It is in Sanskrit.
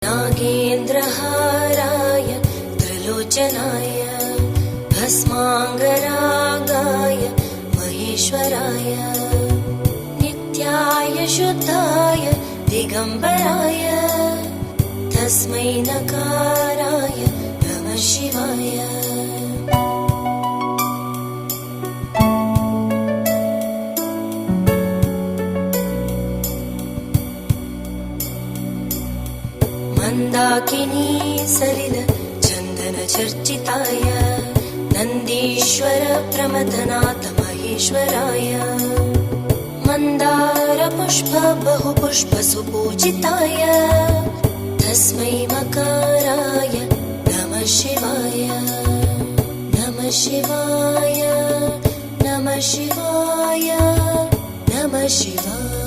नागेन्द्रहाराय त्रिलोचनाय भस्माङ्गरागाय महेश्वराय नित्याय शुद्धाय दिगम्बराय तस्मै नकाराय नमः शिवाय। मन्दाकिनी सलिल चन्दन चर्चिताय नन्दीश्वर प्रमथनाथ महेश्वराय मन्दार पुष्प बहुपुष्प सुपूजिताय तस्मै मकाराय नमः शिवाय। नमः शिवाय नमः शिवाय नमः शिवाय।